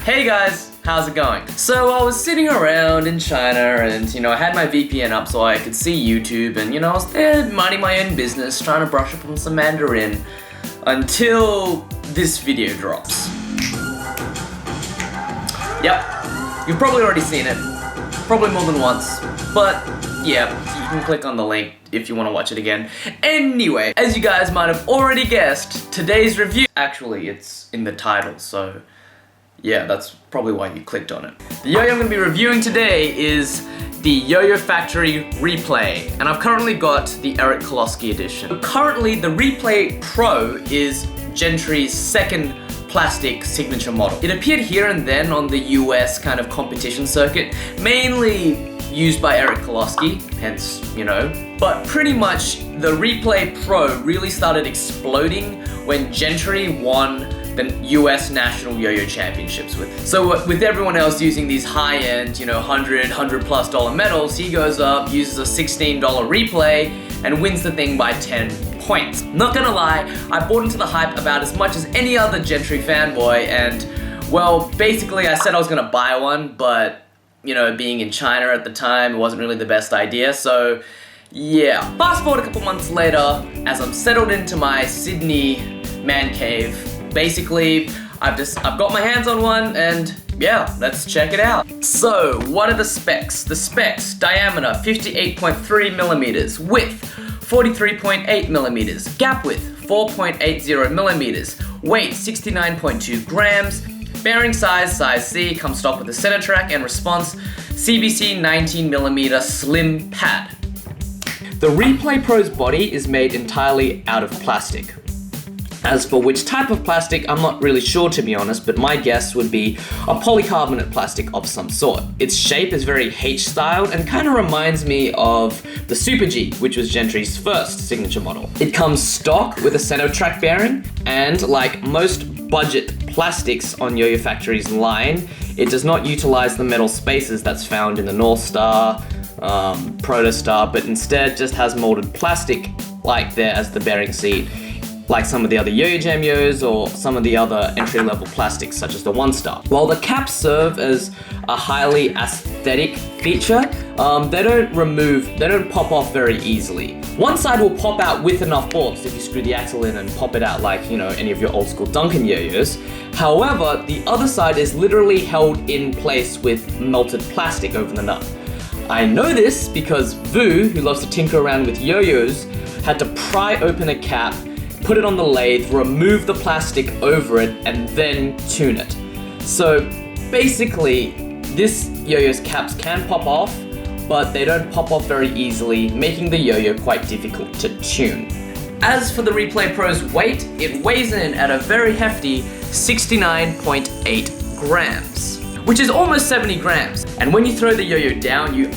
Hey guys, how's it going? So I was sitting around in China and, I had my VPN up so I could see YouTube and, I was there minding my own business, trying to brush up on some Mandarin until this video drops. Yep, you've probably already seen it, probably more than once, but yeah, you can click on the link if you want to watch it again. Anyway, as you guys might have already guessed, today's review, actually it's in the title, so yeah, that's probably why you clicked on it. The yo-yo I'm going to be reviewing today is the YoYoFactory Replay, and I've currently got the Eric Koloski edition. Currently, the Replay Pro is Gentry's second plastic signature model. It appeared here and then on the US kind of competition circuit, mainly used by Eric Koloski, hence, but pretty much the Replay Pro really started exploding when Gentry won the US National Yo-Yo Championships with. So with everyone else using these high-end, $100+ medals, he goes up, uses a $16 replay, and wins the thing by 10 points. Not gonna lie, I bought into the hype about as much as any other Gentry fanboy, and well, basically I said I was gonna buy one, but being in China at the time, it wasn't really the best idea, so yeah. Fast forward a couple months later, as I'm settled into my Sydney man cave, basically, I've got my hands on one, and yeah, let's check it out. So, what are the specs? The specs: diameter 58.3 millimeters, width 43.8 millimeters, gap width 4.80 millimeters, weight 69.2 grams, bearing size C, comes stock with a center track, and response CBC 19mm slim pad. The Replay Pro's body is made entirely out of plastic. As for which type of plastic, I'm not really sure, to be honest, but my guess would be a polycarbonate plastic of some sort. Its shape is very H-styled and kind of reminds me of the Super G, which was Gentry's first signature model. It comes stock with a center track bearing, and like most budget plastics on YoYoFactory's line, it does not utilize the metal spaces that's found in the North Star, Protostar, but instead just has molded plastic like there as the bearing seat, like some of the other Yo-Yo Jam Yo-Yos or some of the other entry-level plastics such as the One Star. While the caps serve as a highly aesthetic feature, they don't pop off very easily. One side will pop out with enough force if you screw the axle in and pop it out like, any of your old school Duncan Yo-Yos. However, the other side is literally held in place with melted plastic over the nut. I know this because Vu, who loves to tinker around with yo-yos, had to pry open a cap, put it on the lathe, remove the plastic over it, and then tune it. So basically, this yo-yo's caps can pop off, but they don't pop off very easily, making the yo-yo quite difficult to tune. As for the Replay Pro's weight, it weighs in at a very hefty 69.8 grams, which is almost 70 grams. And when you throw the yo-yo down, you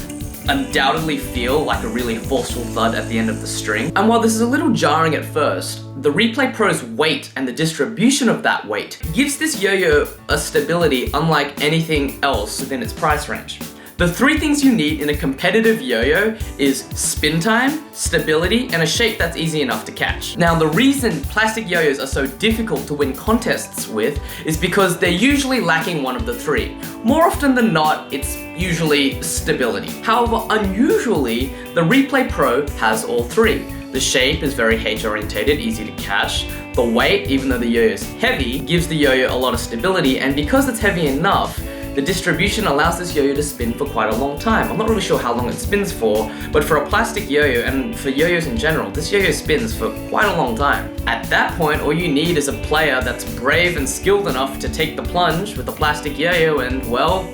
undoubtedly feel like a really forceful thud at the end of the string. And while this is a little jarring at first, the Replay Pro's weight and the distribution of that weight gives this yo-yo a stability unlike anything else within its price range. The three things you need in a competitive yo-yo is spin time, stability, and a shape that's easy enough to catch. Now, the reason plastic yo-yos are so difficult to win contests with is because they're usually lacking one of the three. More often than not, it's usually stability. However, unusually, the Replay Pro has all three. The shape is very H-orientated, easy to catch. The weight, even though the yo-yo is heavy, gives the yo-yo a lot of stability, and because it's heavy enough, the distribution allows this yo-yo to spin for quite a long time. I'm not really sure how long it spins for, but for a plastic yo-yo, and for yo-yos in general, this yo-yo spins for quite a long time. At that point, all you need is a player that's brave and skilled enough to take the plunge with a plastic yo-yo, and well,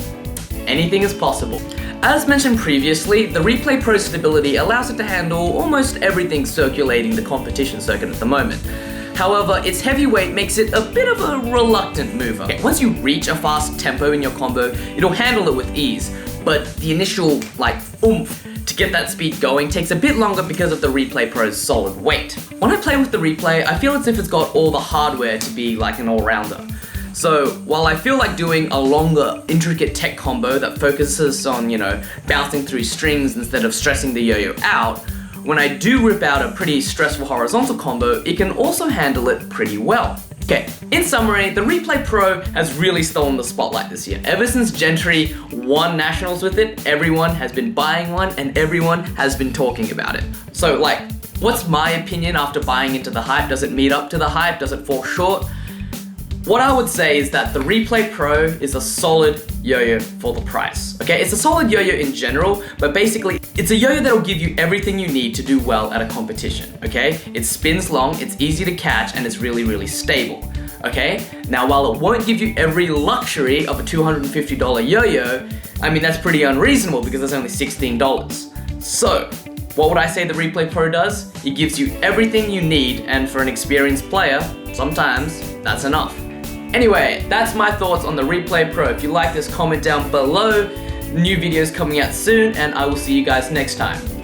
anything is possible. As mentioned previously, the Replay Pro stability allows it to handle almost everything circulating the competition circuit at the moment. However, its heavy weight makes it a bit of a reluctant mover. Okay, once you reach a fast tempo in your combo, it'll handle it with ease, but the initial, oomph to get that speed going takes a bit longer because of the Replay Pro's solid weight. When I play with the Replay, I feel as if it's got all the hardware to be like an all-rounder. So, while I feel like doing a longer, intricate tech combo that focuses on, bouncing through strings instead of stressing the yo-yo out, when I do rip out a pretty stressful horizontal combo, it can also handle it pretty well. Okay, in summary, the Replay Pro has really stolen the spotlight this year. Ever since Gentry won nationals with it, everyone has been buying one and everyone has been talking about it. So like, what's my opinion after buying into the hype? Does it meet up to the hype? Does it fall short? What I would say is that the Replay Pro is a solid yo-yo for the price, okay? It's a solid yo-yo in general, but basically, it's a yo-yo that'll give you everything you need to do well at a competition, okay? It spins long, it's easy to catch, and it's really, really stable, okay? Now, while it won't give you every luxury of a $250 yo-yo, I mean, that's pretty unreasonable because it's only $16. So, what would I say the Replay Pro does? It gives you everything you need, and for an experienced player, sometimes that's enough. Anyway, that's my thoughts on the Replay Pro. If you like this, comment down below. New videos coming out soon, and I will see you guys next time.